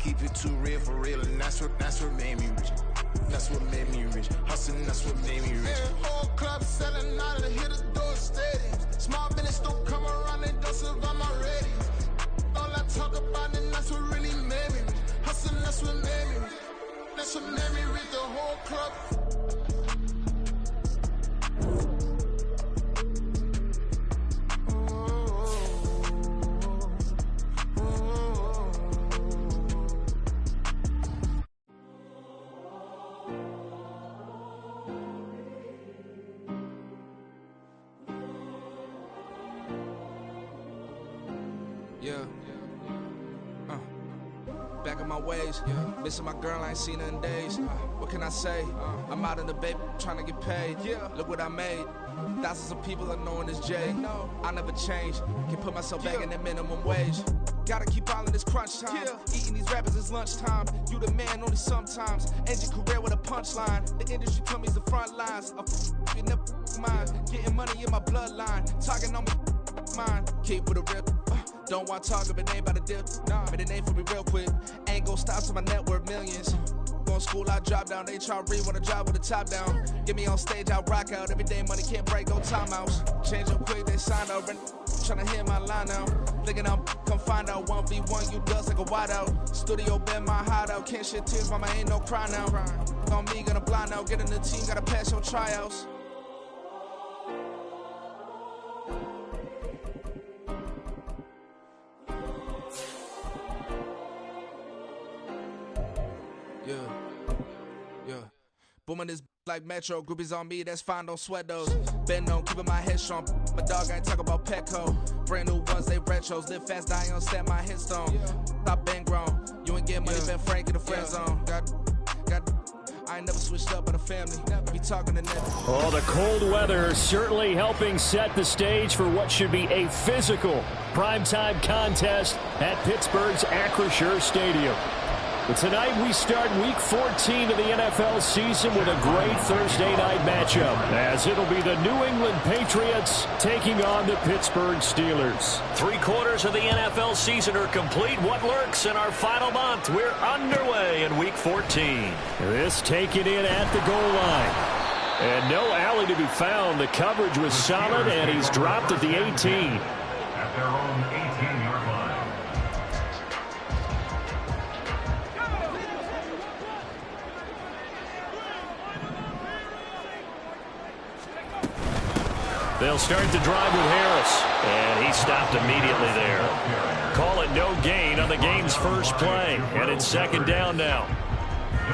keep it too real for real, and that's what made me rich. That's what made me rich. Hustling, that's what made me rich. Whole club selling out of the hit the door stadiums. Small business don't come around, they don't survive my ratings. All I talk about, and that's what really made me rich. Hustling, that's what made me rich. That's what made me rich. The whole club. Back on my ways, missing my girl, I ain't seen her in days. What can I say? I'm out in the baby, trying to get paid. Look what I made. Thousands of people are knowing this Jay. I never change. Can put myself back in the minimum wage. Gotta keep all in this crunch time. Eating these rappers is lunchtime. You the man only sometimes. End your career with a punchline. The industry told me it's the front lines. You never mind. Getting money in my bloodline. Talking on me, mine. Keep with a real. Don't want to talk if it ain't about a dip. But it ain't for me real quick. Ain't gon' stop till my net worth millions. Going school, I drop down. They try to read when I drive with the top down. Get me on stage, I rock out. Every day money can't break, no timeouts. Change up quick, they sign up. Tryna hear my line out. Thinking I'm come find out 1v1, you dust like a wideout. Studio been my hideout. Can't shed tears, mama ain't no cry now. On me, gonna blind out. Get in the team, gotta pass your tryouts. Booming this like Metro, groupies on me, that's fine, don't sweat those. Been on, keeping my head strong. My dog ain't talk about Petco. Brand new ones, they retros. Live fast, die on, set my headstone. Stop been grown. You ain't get money, been frank in the friend zone. I ain't never switched up on the family. Be talking to Ned. Oh, the cold weather certainly helping set the stage for what should be a physical primetime contest at Pittsburgh's Acrisure Stadium. But tonight we start Week 14 of the NFL season with a great Thursday night matchup, as it'll be the New England Patriots taking on the Pittsburgh Steelers. 3/4 of the NFL season are complete. What lurks in our final month? We're underway in Week 14. This taken in at the goal line. And no alley to be found. The coverage was solid, and he's dropped at the 18. At their own 18-yard line. They'll start the drive with Harris. And he stopped immediately there. Call it no gain on the game's first play. And it's second down now.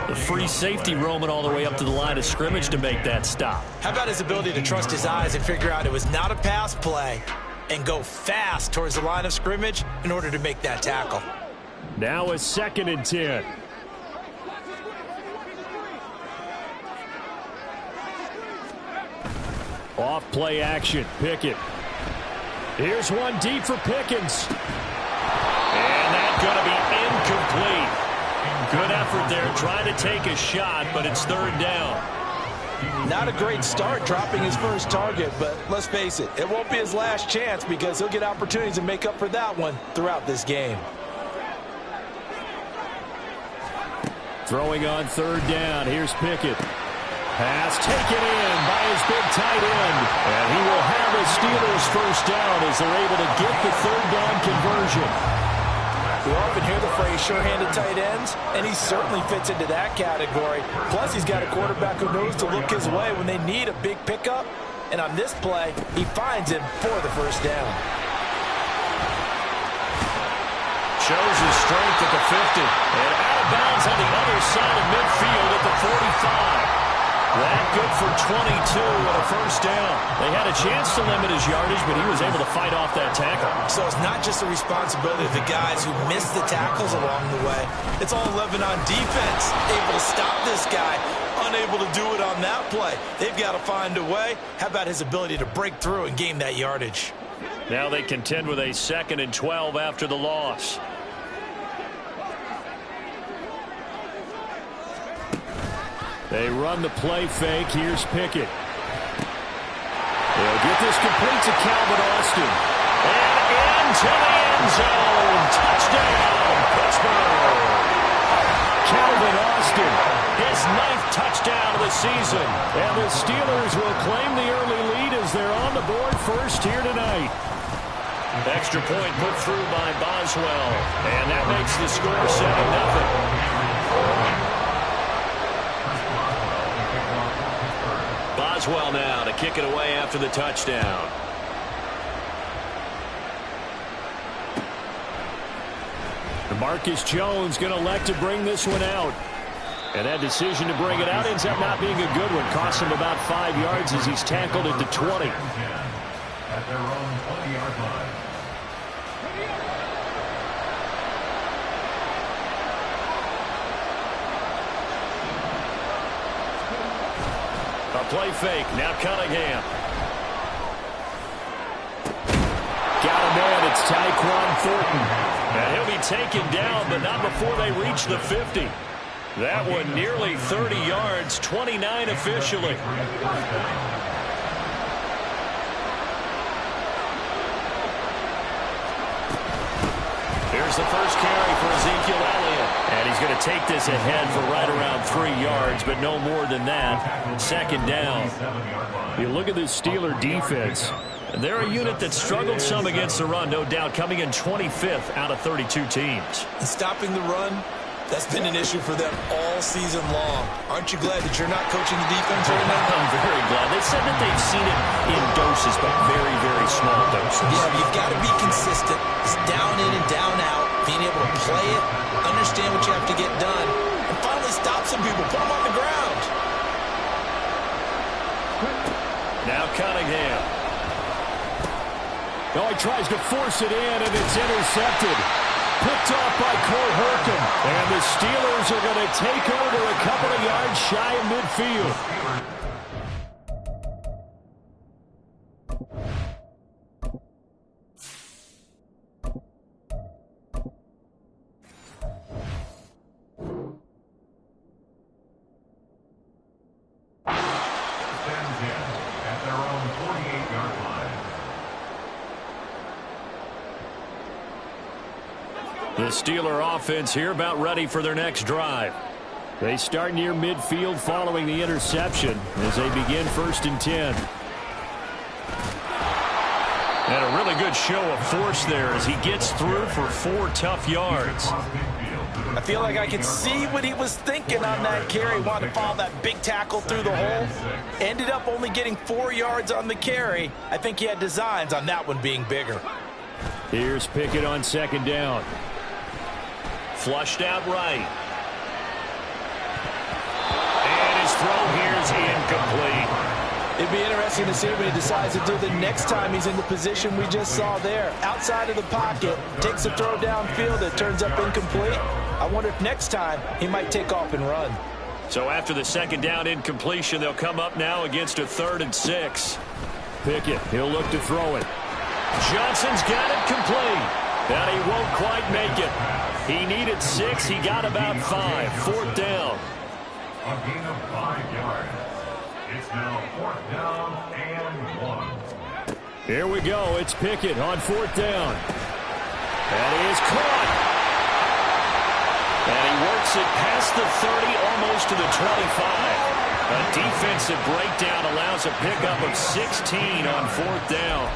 The free safety roaming all the way up to the line of scrimmage to make that stop. How about his ability to trust his eyes and figure out it was not a pass play and go fast towards the line of scrimmage in order to make that tackle. Now a 2nd and 10. Off play action, Pickett. Here's one deep for Pickens. And that's going to be incomplete. Good effort there, trying to take a shot, but it's 3rd down. Not a great start dropping his first target, but let's face it, it won't be his last chance because he'll get opportunities to make up for that one throughout this game. Throwing on 3rd down, here's Pickett. Pass taken in by his big tight end. And he will have the Steelers first down as they're able to get the 3rd down conversion. We often hear the phrase sure-handed tight ends, and he certainly fits into that category. Plus, he's got a quarterback who knows to look his way when they need a big pickup. And on this play, he finds him for the first down. Shows his strength at the 50. And out of bounds on the other side of midfield at the 45. That good for 22 and a first down. They had a chance to limit his yardage, but he was able to fight off that tackle. So it's not just the responsibility of the guys who missed the tackles along the way. It's all 11 on defense, able to stop this guy, unable to do it on that play. They've got to find a way. How about his ability to break through and gain that yardage? Now they contend with a 2nd and 12 after the loss. They run the play fake. Here's Pickett. They'll get this complete to Calvin Austin. And into the end zone. Touchdown, Pittsburgh. Calvin Austin, his 9th touchdown of the season. And the Steelers will claim the early lead as they're on the board first here tonight. Extra point put through by Boswell. And that makes the score 7-0. Boswell now to kick it away after the touchdown. Marcus Jones going to elect to bring this one out. And that decision to bring it out ends up not being a good one. Costs him about 5 yards as he's tackled at the 20. At their own 20-yard line. A play fake. Now Cunningham. Got a man. It's Tyquan Thornton. And he'll be taken down, but not before they reach the 50. That one nearly 30 yards, 29 officially. Here's the first carry for Ezekiel Elliott. And he's going to take this ahead for right around 3 yards, but no more than that. Second down. You look at this Steeler defense. They're a unit that struggled some against the run, no doubt, coming in 25th out of 32 teams. And stopping the run, that's been an issue for them all season long. Aren't you glad that you're not coaching the defense right now? I'm very glad. They said that they've seen it in doses, but very, very small doses. Yeah, you've got to be consistent. It's down in and down out, being able to play it, understand what you have to get done, and finally stop some people, put them on the ground. Now Cunningham. Oh, he tries to force it in, and it's intercepted. Picked off by Cole Holcomb. And the Steelers are going to take over a couple of yards shy of midfield. Stands in at their own 48-yard line. The Steeler offense here about ready for their next drive. They start near midfield following the interception as they begin 1st and 10. And a really good show of force there as he gets through for 4 tough yards. I feel like I could see what he was thinking on that carry. Wanted to follow that big tackle through the hole. Ended up only getting 4 yards on the carry. I think he had designs on that one being bigger. Here's Pickett on 2nd down. Flushed out right. And his throw here is incomplete. It'd be interesting to see what he decides to do the next time he's in the position we just saw there. Outside of the pocket, takes a throw downfield that turns up incomplete. I wonder if next time he might take off and run. So after the 2nd down incompletion, they'll come up now against a 3rd and 6. Pickett, he'll look to throw it. Johnson's got it complete. And he won't quite make it. He needed 6. He got about 5. 4th down. A gain of 5 yards. It's now 4th down and 1. Here we go. It's Pickett on 4th down. And he is caught. And he works it past the 30, almost to the 25. A defensive breakdown allows a pickup of 16 on 4th down.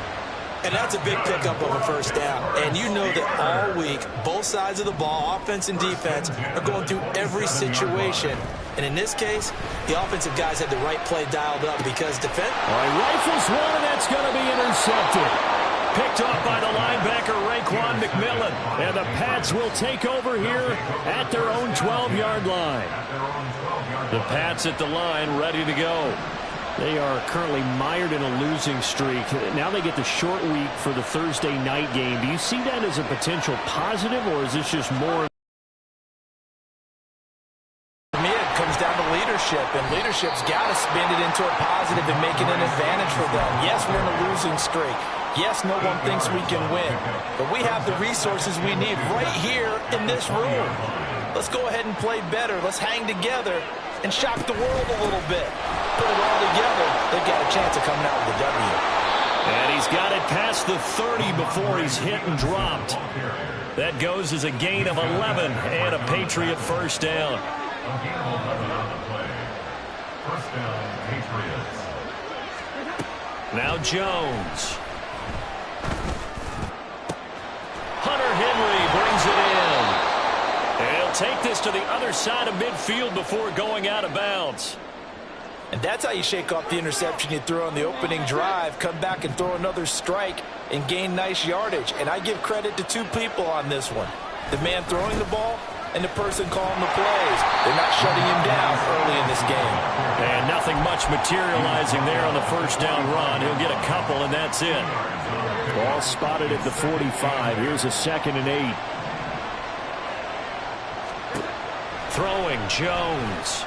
And that's a big pickup of a 1st down. And you know that all week, both sides of the ball, offense and defense, are going through every situation. And in this case, the offensive guys had the right play dialed up because defense. All right, rifles one, and that's going to be intercepted. Picked off by the linebacker, Raekwon McMillan. And the Pats will take over here at their own 12-yard line. The Pats at the line, ready to go. They are currently mired in a losing streak. Now they get the short week for the Thursday night game. Do you see that as a potential positive, or is this just more? For me, it comes down to leadership, and leadership's got to spin it into a positive and make it an advantage for them. Yes, we're in a losing streak. Yes, no one thinks we can win, but we have the resources we need right here in this room. Let's go ahead and play better. Let's hang together and shock the world a little bit. Put it all together, they've got a chance of coming out with a W. And he's got it past the 30 before he's hit and dropped. That goes as a gain of 11 and a Patriot first down. A gain of 11 on the play. First down, Patriots. Now Jones. Hunter Henry brings it in. And he'll take this to the other side of midfield before going out of bounds. And that's how you shake off the interception you threw on the opening drive, come back and throw another strike and gain nice yardage. And I give credit to two people on this one. The man throwing the ball and the person calling the plays. They're not shutting him down early in this game. And nothing much materializing there on the first down run. He'll get a couple, and that's it. Ball spotted at the 45. Here's a 2nd and 8. Throwing Jones.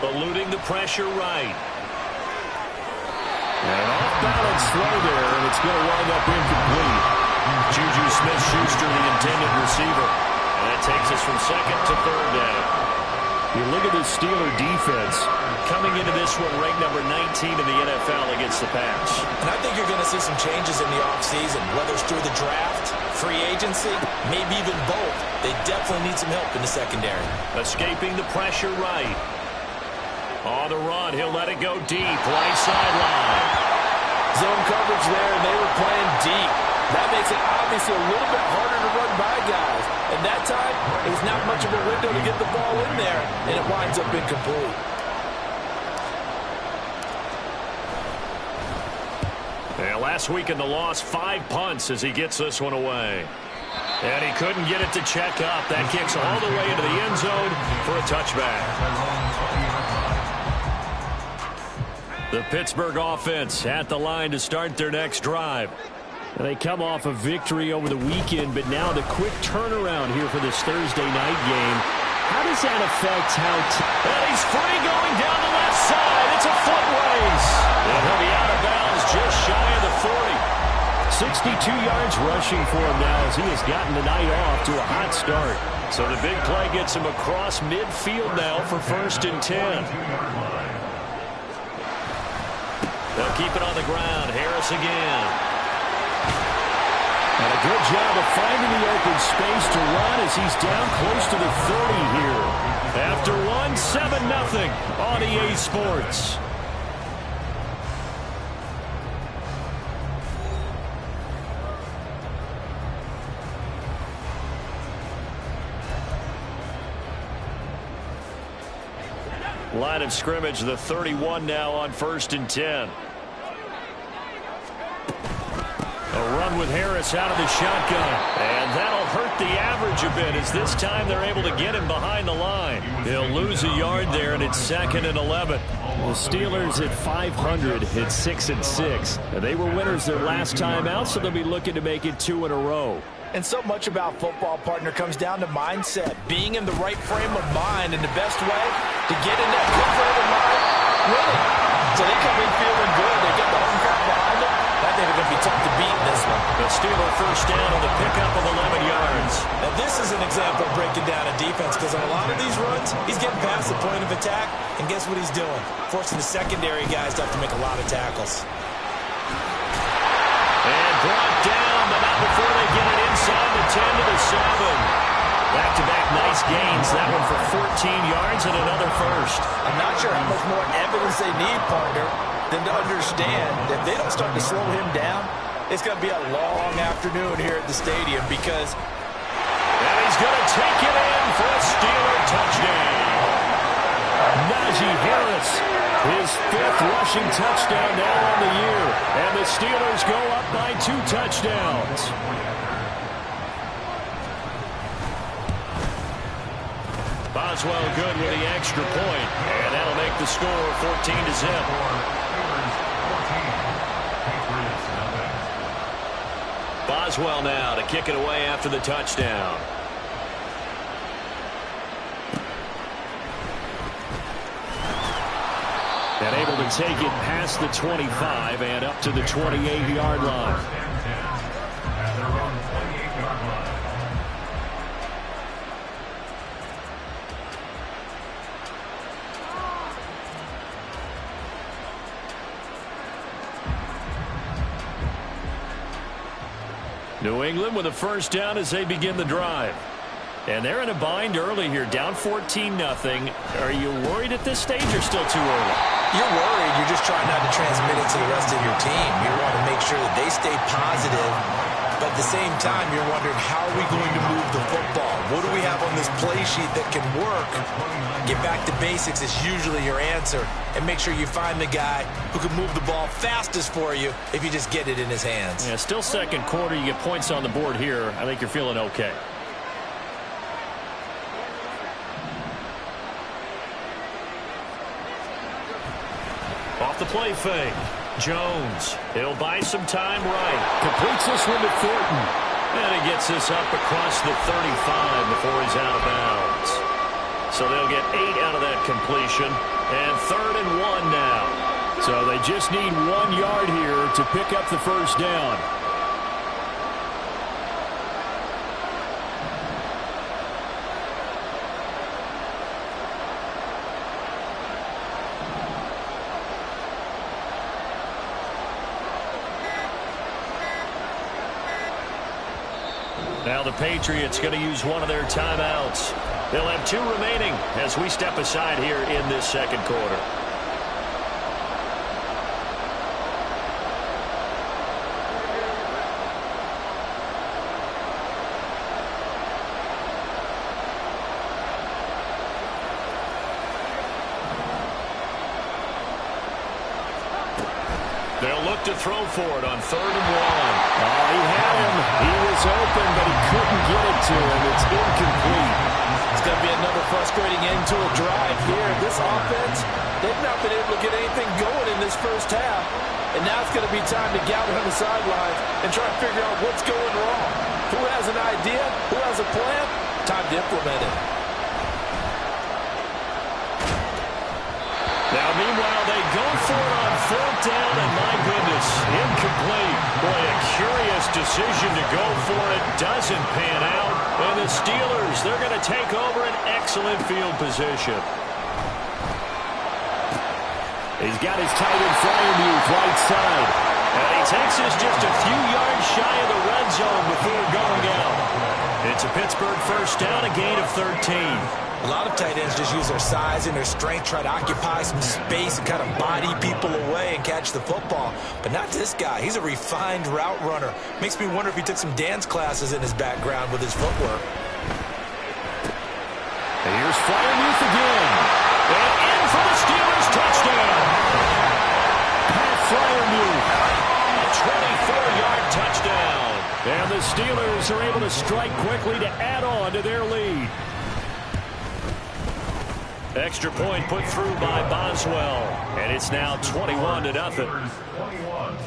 Eluding the pressure right. And off balance throw there, and it's going to wind up incomplete. Juju Smith-Schuster, the intended receiver. And that takes us from 2nd to 3rd down. You look at the Steeler defense coming into this one ranked number 19 in the NFL against the pass. And I think you're going to see some changes in the offseason, whether it's through the draft, free agency, maybe even both. They definitely need some help in the secondary. Escaping the pressure right. On the run, he'll let it go deep, right sideline. Zone coverage there, and they were playing deep. That makes it obviously a little bit harder to run by guys. And that time, it was not much of a window to get the ball in there, and it winds up incomplete. Yeah, last week in the loss, 5 punts as he gets this one away. And he couldn't get it to check up. That kicks all the way into the end zone for a touchback. The Pittsburgh offense at the line to start their next drive. They come off a victory over the weekend, but now the quick turnaround here for this Thursday night game. How does that affect how... And he's free going down the left side. It's a foot race. And he'll be out of bounds just shy of the 40. 62 yards rushing for him now as he has gotten the night off to a hot start. So the big play gets him across midfield now for 1st and 10. They'll keep it on the ground. Harris again. And a good job of finding the open space to run as he's down close to the 30 here. After one, 7-0 on EA Sports. Line of scrimmage, the 31 now on 1st and 10. A run with Harris out of the shotgun. And that'll hurt the average a bit as this time they're able to get him behind the line. He'll lose a yard there, and it's 2nd and 11. The Steelers at 500 at 6 and 6. They were winners their last time out, so they'll be looking to make it 2 in a row. And so much about football, partner, comes down to mindset. Being in the right frame of mind, and the best way to get in that good frame of mind, winning. So they come in feeling good. They get the home crowd behind them. I think they're going to be tough to beat in this one. The Steeler first down on the pickup of 11 yards. Now this is an example of breaking down a defense, because on a lot of these runs, he's getting past the point of attack, and guess what he's doing? Forcing the secondary guys to have to make a lot of tackles. And brought down, but not before they get it inside the 10 to the 7. Back-to-back nice gains. That one for 14 yards and another first. I'm not sure how much more evidence they need, partner, than to understand that if they don't start to slow him down, it's going to be a long afternoon here at the stadium, because... And he's going to take it in for a Steeler touchdown. Najee Harris, his 5th rushing touchdown now on the year. And the Steelers go up by 2 touchdowns. Boswell good with the extra point, and that'll make the score 14 to zip. Boswell now to kick it away after the touchdown. And able to take it past the 25 and up to the 28-yard line. New England with a first down as they begin the drive. And they're in a bind early here, down 14-0. Are you worried at this stage or still too early? You're worried. You're just trying not to transmit it to the rest of your team. You want to make sure that they stay positive. But at the same time, you're wondering, how are we going to move the football? What do we have on this play sheet that can work? Get back to basics is usually your answer. And make sure you find the guy who can move the ball fastest for you if you just get it in his hands. Yeah, still second quarter. You get points on the board here. I think you're feeling okay. Off the play fake. Jones. He'll buy some time right. Completes this one to Thornton. And he gets this up across the 35 before he's out of bounds. So they'll get 8 out of that completion. And 3rd and 1 now. So they just need 1 yard here to pick up the first down. Now the Patriots going to use one of their timeouts. They'll have 2 remaining as we step aside here in this second quarter. They'll look to throw for it on 3rd and 1. Oh, he had him. He was open, but he couldn't get it to him. It's incomplete. It's going to be another frustrating end to a drive here. This offense, they've not been able to get anything going in this first half. And now it's going to be time to gather on the sidelines and try to figure out what's going wrong. Who has an idea? Who has a plan? Time to implement it. Now, meanwhile, they go for it on 4th down, and my goodness, incomplete. Boy, a curious decision to go for it. Doesn't pan out. And the Steelers, they're going to take over an excellent field position. He's got his tight end Freiermuth right side. And he takes us just a few yards shy of the red zone before going out. It's a Pittsburgh first down, a gain of 13. A lot of tight ends just use their size and their strength, try to occupy some space and kind of body people away and catch the football. But not this guy. He's a refined route runner. Makes me wonder if he took some dance classes in his background with his footwork. And here's Freiermuth again. And in for the Steelers touchdown. Pat Freiermuth. A 24-yard touchdown. And the Steelers are able to strike quickly to add on to their lead. Extra point put through by Boswell. And it's now 21-0. 21,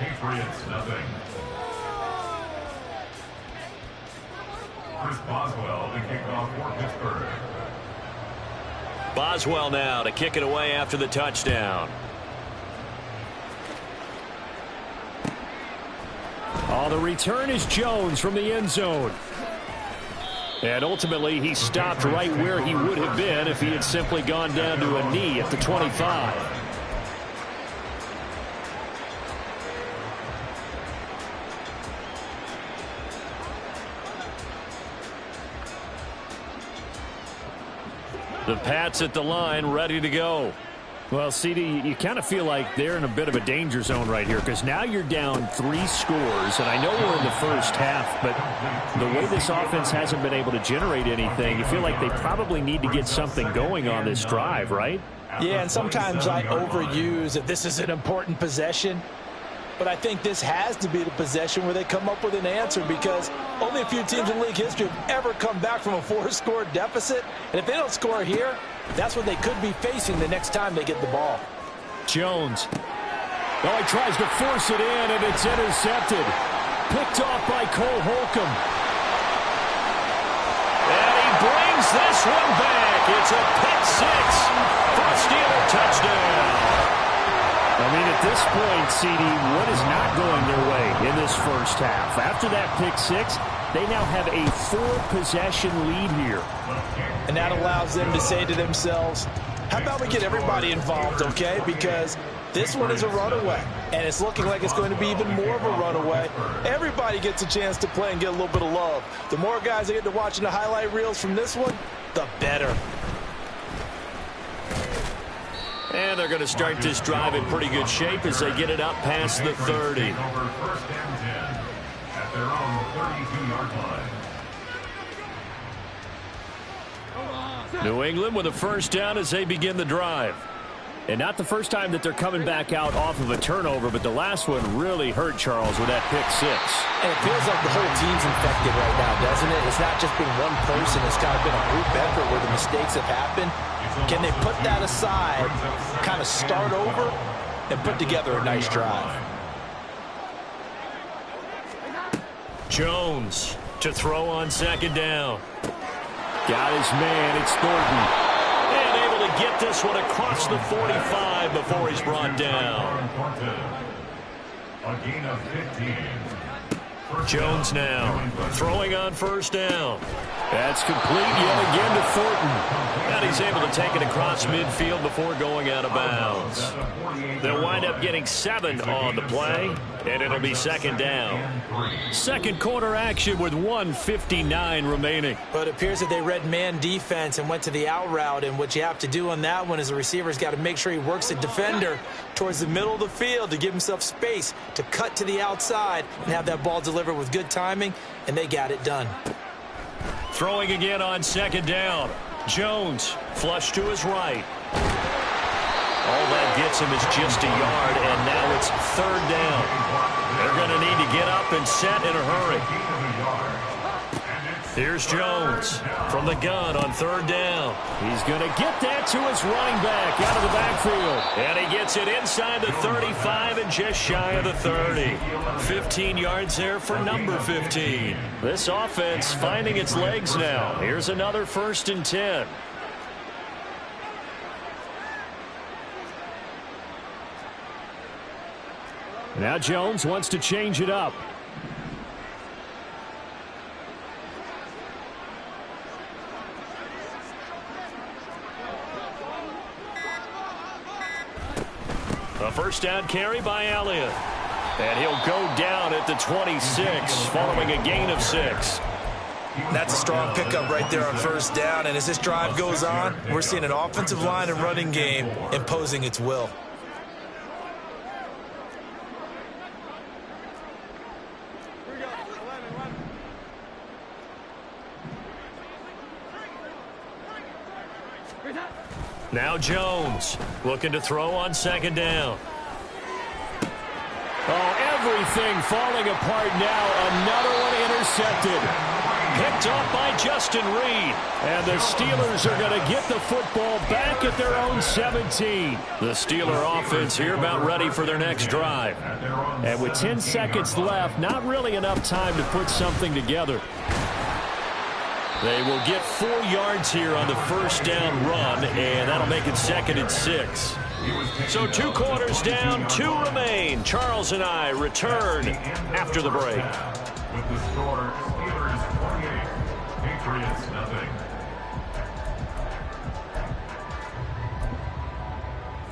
Patriots nothing. Chris Boswell to kick off for Pittsburgh. Boswell now to kick it away after the touchdown. Oh, the return is Jones from the end zone. And ultimately, he stopped right where he would have been if he had simply gone down to a knee at the 25. The Pats at the line, ready to go. Well, CD, you kind of feel like they're in a bit of a danger zone right here because now you're down 3 scores, and I know we're in the first half, but the way this offense hasn't been able to generate anything, you feel like they probably need to get something going on this drive, right? Yeah, and sometimes I overuse that this is an important possession, but I think this has to be the possession where they come up with an answer because only a few teams in league history have ever come back from a 4-score deficit, and if they don't score here, that's what they could be facing the next time they get the ball. Jones. Oh, he tries to force it in, and it's intercepted. Picked off by Cole Holcomb. And he brings this one back. It's a pick 6 for a Steeler touchdown. I mean, at this point, CD, what is not going their way in this first half? After that pick 6, they now have a 4-possession lead here. And that allows them to say to themselves, how about we get everybody involved, okay? Because This one is a runaway, and it's looking like it's going to be even more of a runaway. Everybody gets a chance to play and get a little bit of love. The more guys that get to watching the highlight reels from this one, the better. And they're going to start this drive in pretty good shape as they get it up past the 30. First and 10 at their own 32-yard line. New England with a first down as they begin the drive. And not the first time that they're coming back out off of a turnover, but the last one really hurt Charles with that pick six. And it feels like the whole team's infected right now, doesn't it? It's not just been one person. It's kind of been a group effort where the mistakes have happened. Can they put that aside, kind of start over, and put together a nice drive? Jones to throw on second down. Got his man. It's Thornton. And able to get this one across the 45 before he's brought down. A gain of 15. Jones now throwing on first down. That's complete yet again to Thornton. And he's able to take it across midfield before going out of bounds. They'll wind up getting 7 on the play, and it'll be second down. Second quarter action with 1:59 remaining. But it appears that they read man defense and went to the out route, and what you have to do on that one is the receiver's got to make sure he works the defender towards the middle of the field to give himself space to cut to the outside and have that ball delivered with good timing, and they got it done. Throwing again on second down. Jones flush to his right. All that gets him is just a yard, and now it's third down. They're going to need to get up and set in a hurry. Here's Jones from the gun on third down. He's going to get that to his running back out of the backfield. And he gets it inside the 35 and just shy of the 30. 15 yards there for number 15. This offense finding its legs now. Here's another 1st and 10. Now Jones wants to change it up. A first down carry by Elliott. And he'll go down at the 26 following a gain of 6. That's a strong pickup right there on first down. And as this drive goes on, we're seeing an offensive line and running game imposing its will. Now Jones looking to throw on second down. Oh, everything falling apart now. Another one intercepted. Picked off by Justin Reed. And the Steelers are going to get the football back at their own 17. The Steeler offense here about ready for their next drive. And with 10 seconds left, not really enough time to put something together. They will get 4 yards here on the first down run, and that'll make it 2nd and 6. So 2 quarters down, 2 remain. Charles and I return after the break. With the score, Steelers 48, Patriots nothing.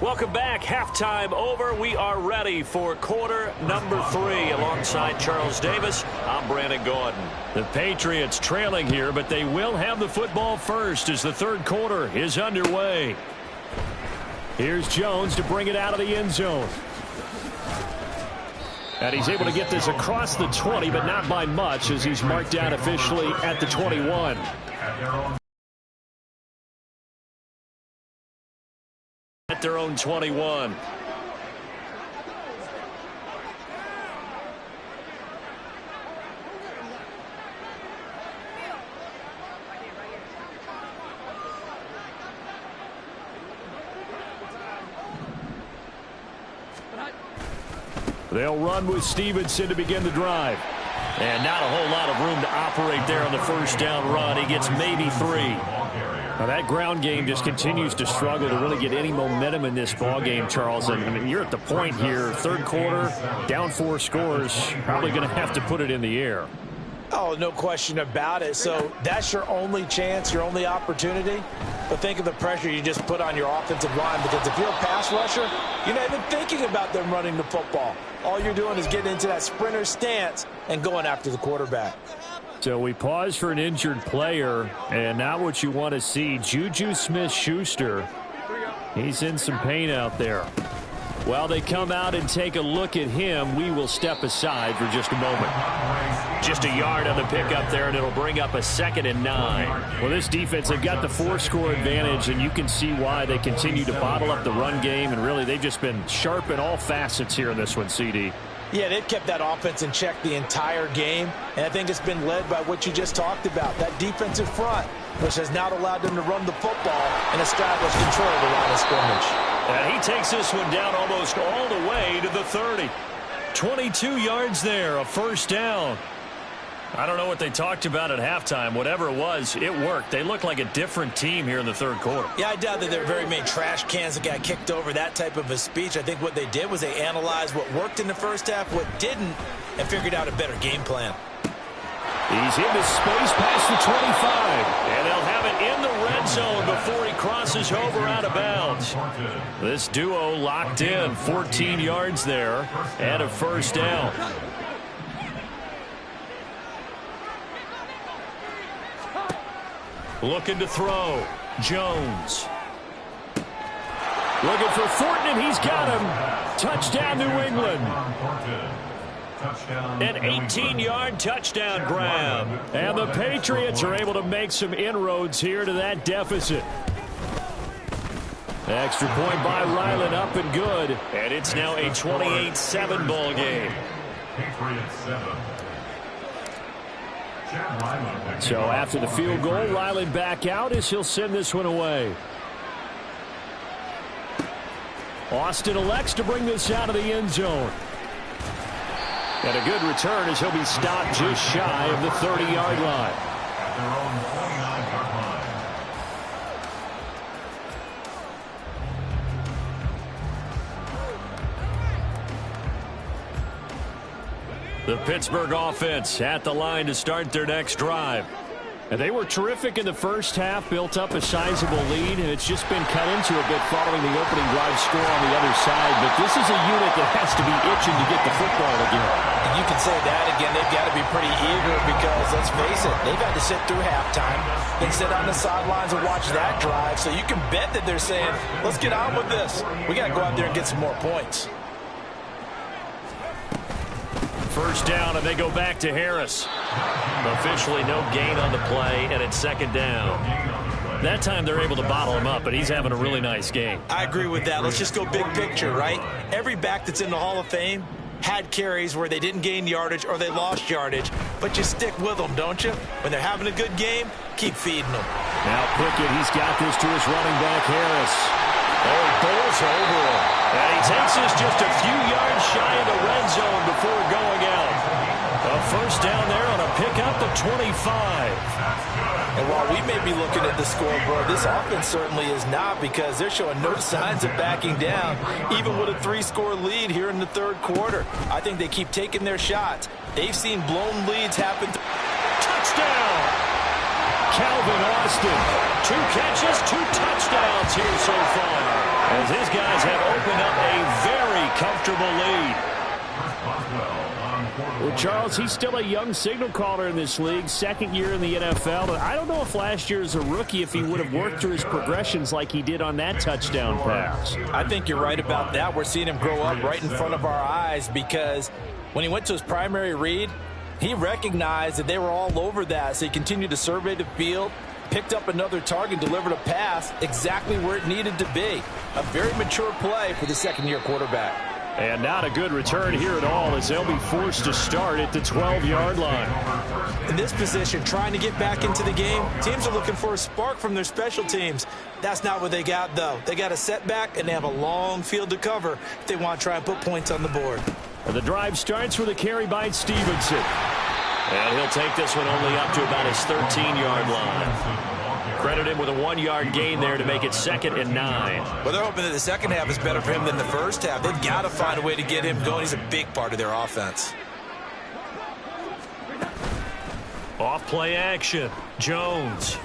Welcome back. Halftime over. We are ready for quarter number 3. Alongside Charles Davis, I'm Brandon Gordon. The Patriots trailing here, but they will have the football first as the third quarter is underway. Here's Jones to bring it out of the end zone. And he's able to get this across the 20, but not by much as he's marked down officially at the 21. At their own 21. They'll run with Stevenson to begin the drive. And not a whole lot of room to operate there on the first down run. He gets maybe 3. Now that ground game just continues to struggle to really get any momentum in this ball game, Charles. And I mean, you're at the point here, third quarter, down 4 scores, probably going to have to put it in the air. Oh, no question about it. So that's your only chance, your only opportunity. But think of the pressure you just put on your offensive line, because if you're a pass rusher, you're not even thinking about them running the football. All you're doing is getting into that sprinter stance and going after the quarterback. So we pause for an injured player, and not what you want to see. Juju Smith-Schuster, he's in some pain out there. While they come out and take a look at him, we will step aside for just a moment. Just a yard on the pickup there, and it'll bring up a 2nd and 9. Well, this defense, they've got the 4-score advantage, and you can see why they continue to bottle up the run game, and really they've just been sharp in all facets here in this one, CD. Yeah, they've kept that offense in check the entire game, and I think it's been led by what you just talked about, that defensive front, which has not allowed them to run the football and establish control of the line of scrimmage. And he takes this one down almost all the way to the 30. 22 yards there, a 1st down. I don't know what they talked about at halftime. Whatever it was, it worked. They look like a different team here in the 3rd quarter. Yeah, I doubt that there are very many trash cans that got kicked over, that type of a speech. I think what they did was they analyzed what worked in the first half, what didn't, and figured out a better game plan. He's into space past the 25, and they'll have it in the red zone before he crosses over out of bounds. This duo locked in, 14 yards there, and a 1st down. Looking to throw. Jones. Looking for Thornton, and he's got him. Touchdown, New England. An 18-yard touchdown grab. And the Patriots are able to make some inroads here to that deficit. Extra point by Ryland, up and good. And it's now a 28-7 ball game. So after the field goal, Ryland back out as he'll send this one away. Austin elects to bring this out of the end zone. And a good return as he'll be stopped just shy of the 30-yard line. At their own 29-yard line. The Pittsburgh offense at the line to start their next drive. And they were terrific in the first half, built up a sizable lead, and it's just been cut into a bit following the opening drive score on the other side. But this is a unit that has to be itching to get the football again. And you can say that again. They've got to be pretty eager because, let's face it, they've had to sit through halftime, then sit on the sidelines and watch that drive. So you can bet that they're saying, let's get on with this. We got to go out there and get some more points. 1st down, and they go back to Harris. Officially no gain on the play, and it's 2nd down. That time they're able to bottle him up, but he's having a really nice game. I agree with that. Let's just go big picture, right? Every back that's in the Hall of Fame had carries where they didn't gain yardage or they lost yardage, but you stick with them, don't you? When they're having a good game, keep feeding them. Now Pickett, he's got this to his running back, Harris. Oh, he bowls over him. And he takes this just a few yards shy of the red zone before going out. A 1st down there on a pickup at 25. And while we may be looking at the scoreboard, this offense certainly is not, because they're showing no signs of backing down, even with a 3-score lead here in the 3rd quarter. I think they keep taking their shots. They've seen blown leads happen. Touchdown! Calvin Austin. 2 catches, 2 touchdowns here so far, as his guys have opened up a very comfortable lead. Well, Charles, he's still a young signal caller in this league, 2nd year in the NFL. But I don't know if last year as a rookie, if he would have worked through his progressions like he did on that touchdown pass. I think you're right about that. We're seeing him grow up right in front of our eyes, because when he went to his primary read, he recognized that they were all over that, so he continued to survey the field, picked up another target, delivered a pass exactly where it needed to be. A very mature play for the 2nd-year quarterback. And not a good return here at all, as they'll be forced to start at the 12-yard line. In this position, trying to get back into the game, teams are looking for a spark from their special teams. That's not what they got, though. They got a setback, and they have a long field to cover if they want to try and put points on the board. And the drive starts with a carry by Stevenson. And he'll take this one only up to about his 13-yard line. Credit him with a 1-yard gain there to make it 2nd and 9. Well, they're hoping that the second half is better for him than the first half. They've got to find a way to get him going. He's a big part of their offense. Off play action. Jones.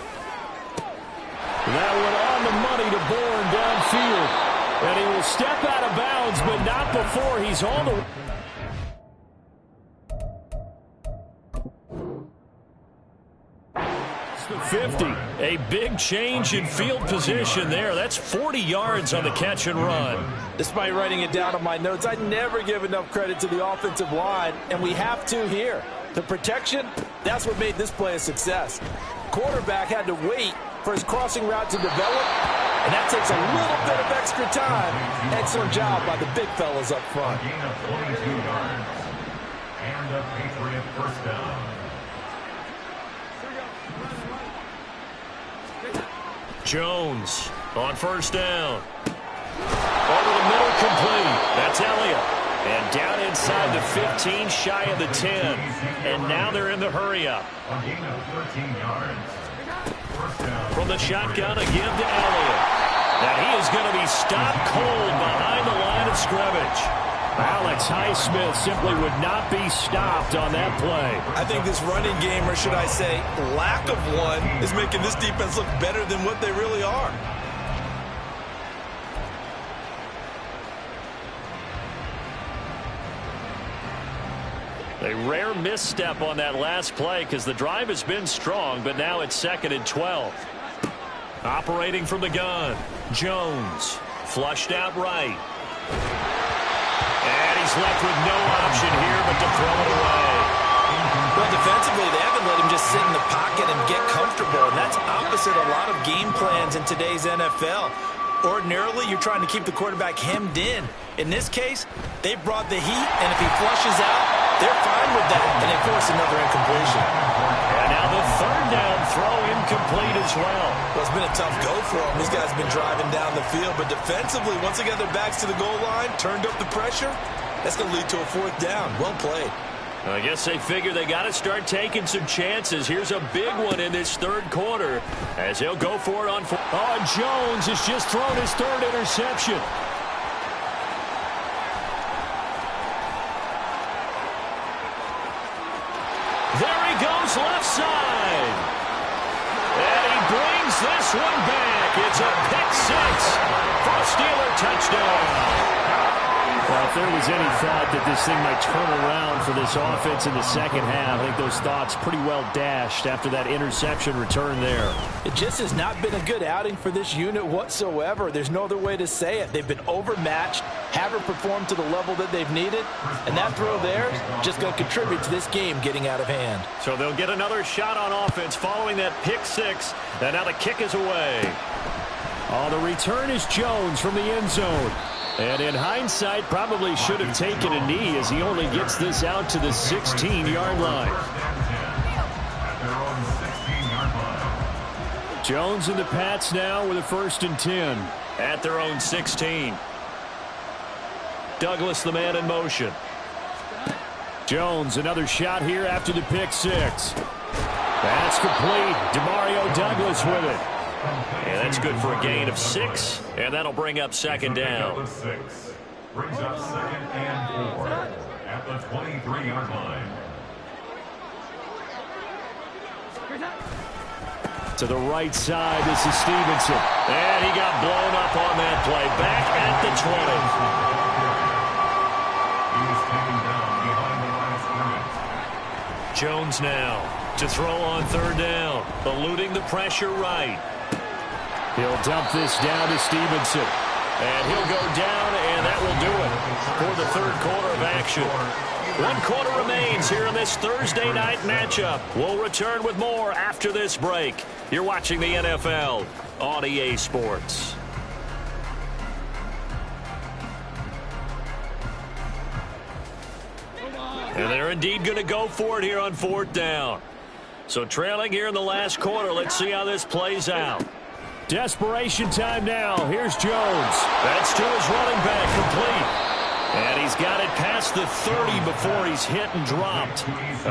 That one on the money to Bourne downfield. And he will step out of bounds, but not before he's on the... It's the 50. A big change in field position there. That's 40 yards on the catch and run. Despite writing it down on my notes, I never give enough credit to the offensive line, and we have to here. The protection, that's what made this play a success. Quarterback had to wait for his crossing route to develop, and that takes a little bit of extra time. Excellent job by the big fellas up front. Gain of 22 yards. And a Patriot first down. Jones on first down. Over the middle, complete. That's Elliott. And down inside the 15, shy of the 10. And now they're in the hurry-up. A gain of 13 yards. First down. From the shotgun, a give to Elliott. Now he is going to be stopped cold behind the line of scrimmage. Alex Highsmith simply would not be stopped on that play. I think this running game, or should I say lack of one, is making this defense look better than what they really are. A rare misstep on that last play because the drive has been strong, but now it's 2nd and 12. Operating from the gun, Jones flushed out right. And he's left with no option here but to throw it away. Well, defensively, they haven't let him just sit in the pocket and get comfortable, and that's opposite a lot of game plans in today's NFL. Ordinarily, you're trying to keep the quarterback hemmed in. In this case, they brought the heat, and if he flushes out, they're fine with that, and they force another incompletion. And now the 3rd down throw incomplete as well. Well, it's been a tough go for them. These guys have been driving down the field, but defensively, once they got their backs to the goal line, turned up the pressure, that's going to lead to a 4th down. Well played. I guess they figure they got to start taking some chances. Here's a big one in this 3rd quarter as he'll go for it on 4. Oh, Jones has just thrown his 3rd interception. There he goes left side. And he brings this one back. It's a pick 6 for a Steeler touchdown. Well, if there was any thought that this thing might turn around for this offense in the 2nd half, I think those thoughts pretty well dashed after that interception return there. It just has not been a good outing for this unit whatsoever. There's no other way to say it. They've been overmatched, haven't performed to the level that they've needed, and that throw there just going to contribute to this game getting out of hand. So they'll get another shot on offense following that pick 6, and now the kick is away. Oh, the return is Jones from the end zone. And in hindsight, probably should have taken a knee as he only gets this out to the 16-yard line. Jones and the Pats now with a 1st and 10 at their own 16. Douglas, the man in motion. Jones, another shot here after the pick 6. That's complete. Demario Douglas with it. And that's good for a gain of 6, and that'll bring up 2nd down. 6 brings up 2nd and 4 at the 23-yard line. To the right side, this is Stevenson. And he got blown up on that play. Back at the 20. He is taken down behind the line of scrimmage. Jones now to throw on 3rd down. Eluding the pressure right. He'll dump this down to Stevenson. And he'll go down, and that will do it for the 3rd quarter of action. 1 quarter remains here in this Thursday night matchup. We'll return with more after this break. You're watching the NFL on EA Sports. And they're indeed going to go for it here on 4th down. So trailing here in the last quarter. Let's see how this plays out. Desperation time now. Here's Jones. That's to his running back, complete. And he's got it past the 30 before he's hit and dropped.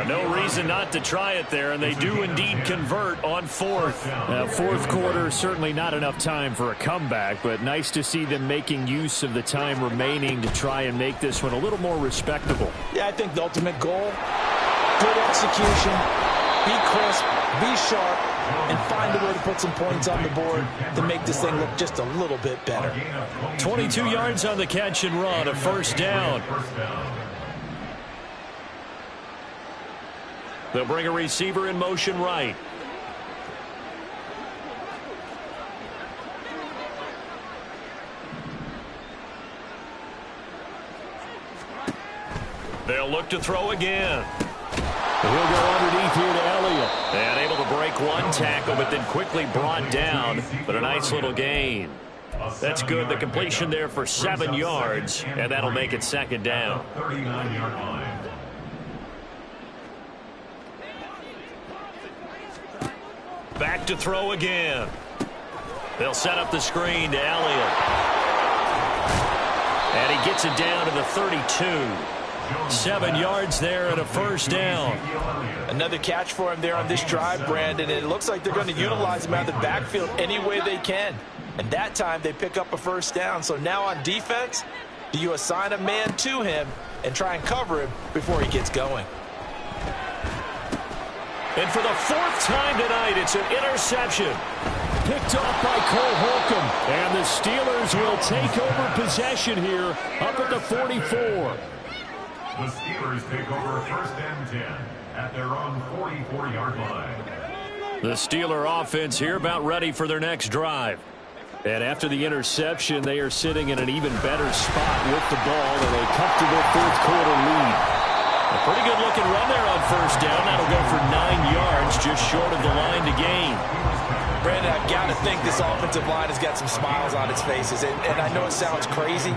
No reason not to try it there, and they do indeed convert on 4th. 4th quarter, certainly not enough time for a comeback, but nice to see them making use of the time remaining to try and make this one a little more respectable. Yeah, I think the ultimate goal, good execution, be crisp, be sharp, and find a way to put some points on the board to make this thing look just a little bit better. 22 yards on the catch and run, a first down. They'll bring a receiver in motion right. They'll look to throw again. He'll go underneath here to Elliott. And able to break one tackle, but then quickly brought down. But a nice little gain. That's good. The completion there for 7 yards, and that'll make it second down. 39-yard line. Back to throw again. They'll set up the screen to Elliott. And he gets it down to the 32. 7 yards there and a first down. Another catch for him there on this drive, Brandon. And it looks like they're going to utilize him out of the backfield any way they can. And that time they pick up a first down. So now on defense, do you assign a man to him and try and cover him before he gets going? And for the 4th time tonight, it's an interception. Picked off by Cole Holcomb. And the Steelers will take over possession here up at the 44. The Steelers take over 1st and 10 at their own 44-yard line. The Steeler offense here about ready for their next drive. And after the interception, they are sitting in an even better spot with the ball in a comfortable 4th quarter lead. A pretty good looking run there on first down. That'll go for 9 yards, just short of the line to gain. Brandon, I've got to think this offensive line has got some smiles on its faces. And I know it sounds crazy,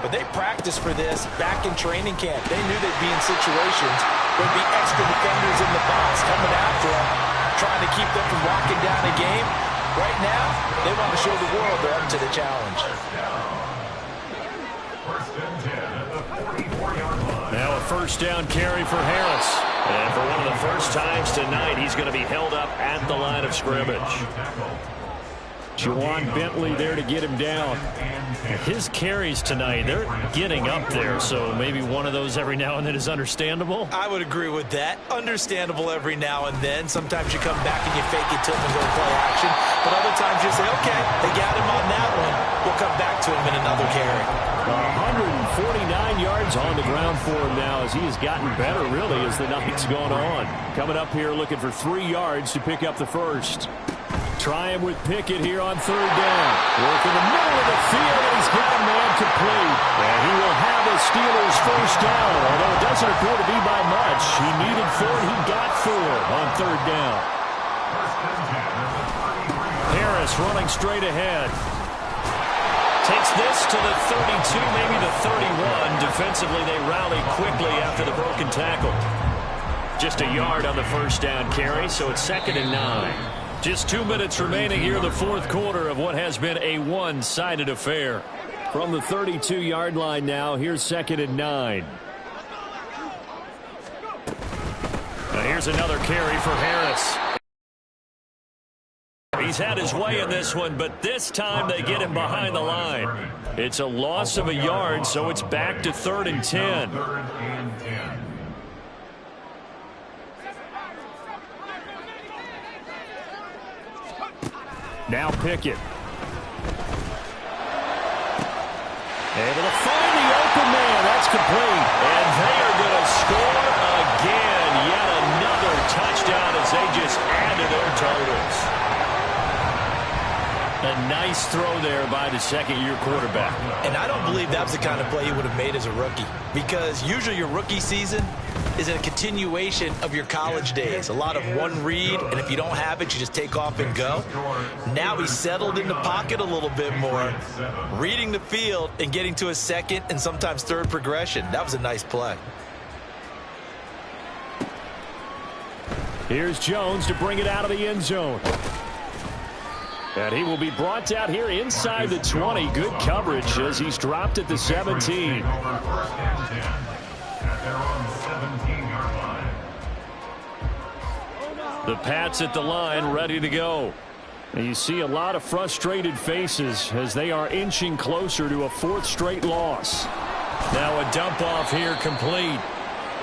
but they practiced for this back in training camp. They knew they'd be in situations where there'd be extra defenders in the box coming after them, trying to keep them from locking down a game. Right now, they want to show the world they're up to the challenge. 1st and 10 at the 44-yard line. Now a first down carry for Harris. And for one of the first times tonight, he's going to be held up at the line of scrimmage. Juwan Bentley there to get him down. His carries tonight, they're getting up there, so maybe one of those every now and then is understandable. I would agree with that. Understandable every now and then. Sometimes you come back and you fake it to him and go play action. But other times you say, okay, they got him on that one. We'll come back to him in another carry. 149 yards on the ground for him now as he has gotten better, really, as the night's gone on. Coming up here looking for 3 yards to pick up the first. Try him with Pickett here on 3rd down. Work in the middle of the field, and he's got a man complete. And he will have the Steelers first down, although it doesn't appear to be by much. He needed 4, he got 4 on 3rd down. Harris running straight ahead. Takes this to the 32, maybe the 31. Defensively, they rally quickly after the broken tackle. Just a yard on the first down carry, so it's 2nd and 9. Just 2 minutes remaining here in the 4th quarter of what has been a one-sided affair. From the 32-yard line now, here's 2nd and 9. Now here's another carry for Harris. He's had his way in this one, but this time they get him behind the line. It's a loss of a yard, so it's back to 3rd and 10. 3rd and 10. Now Pickett. Able to find the open man. That's complete. And they are going to score again. Yet another touchdown as they just add to their totals. A nice throw there by the 2nd-year quarterback. And I don't believe that was the kind of play he would have made as a rookie. Because usually your rookie season is a continuation of your college days. A lot of one read, and if you don't have it, you just take off and go. Now he's settled in the pocket a little bit more, reading the field and getting to a 2nd and sometimes 3rd progression. That was a nice play. Here's Jones to bring it out of the end zone. And he will be brought out here inside the 20. Good coverage as he's dropped at the 17. The Pats at the line, ready to go. And you see a lot of frustrated faces as they are inching closer to a 4th straight loss. Now a dump off here complete.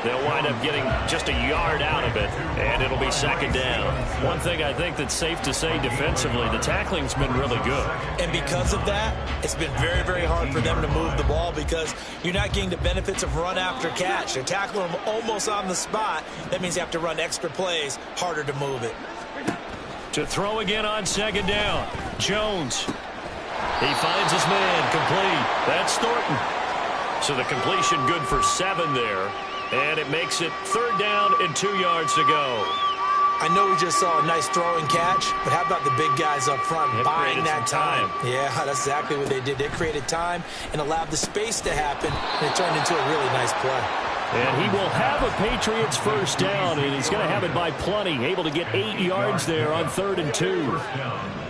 They'll wind up getting just a yard out of it, and it'll be second down. One thing I think that's safe to say defensively, the tackling's been really good. And because of that, it's been very, very hard for them to move the ball because you're not getting the benefits of run after catch. They're tackling them almost on the spot. That means you have to run extra plays, harder to move it. To throw again on second down, Jones. He finds his man, complete. That's Thornton. So the completion good for 7 there. And it makes it third down and 2 yards to go. I know we just saw a nice throwing catch, but how about the big guys up front buying that time? Yeah, that's exactly what they did. They created time and allowed the space to happen, and it turned into a really nice play. And he will have a Patriots first down, and he's going to have it by plenty, able to get 8 yards there on 3rd and 2.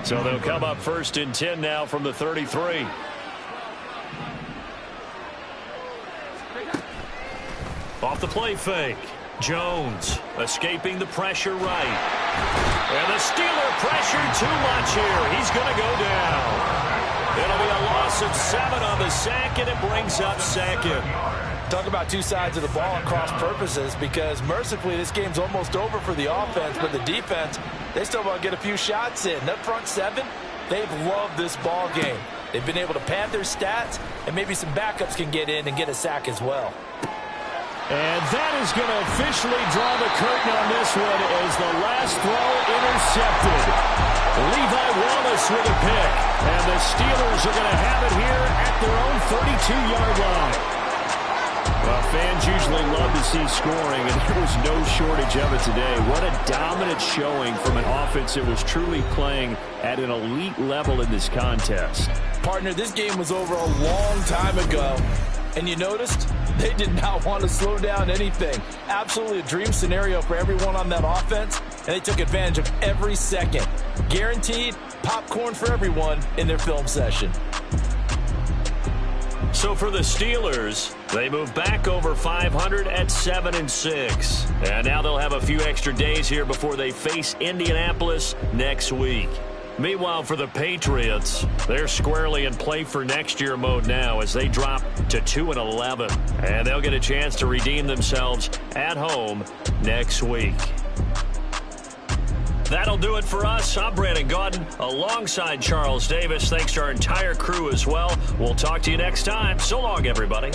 So they'll come up 1st and 10 now from the 33. Off the play fake. Jones escaping the pressure right. And the Steeler pressure too much here. He's going to go down. It'll be a loss of 7 on the sack, and it brings up 2nd. Talk about two sides of the ball and cross purposes, because mercifully this game's almost over for the offense, but the defense, they still want to get a few shots in. That front 7, they've loved this ball game. They've been able to pad their stats, and maybe some backups can get in and get a sack as well. And that is going to officially draw the curtain on this one as the last throw intercepted. Levi Wallace with a pick. And the Steelers are going to have it here at their own 32-yard line. Well, fans usually love to see scoring, and there was no shortage of it today. What a dominant showing from an offense that was truly playing at an elite level in this contest. Partner, this game was over a long time ago. And you noticed they did not want to slow down anything. Absolutely a dream scenario for everyone on that offense, and they took advantage of every second. Guaranteed popcorn for everyone in their film session. So for the Steelers, they move back over 500 at 7-6. And now they'll have a few extra days here before they face Indianapolis next week. Meanwhile, for the Patriots, they're squarely in play for next year mode now as they drop to 2-11. And they'll get a chance to redeem themselves at home next week. That'll do it for us. I'm Brandon Gaudin alongside Charles Davis. Thanks to our entire crew as well. We'll talk to you next time. So long, everybody.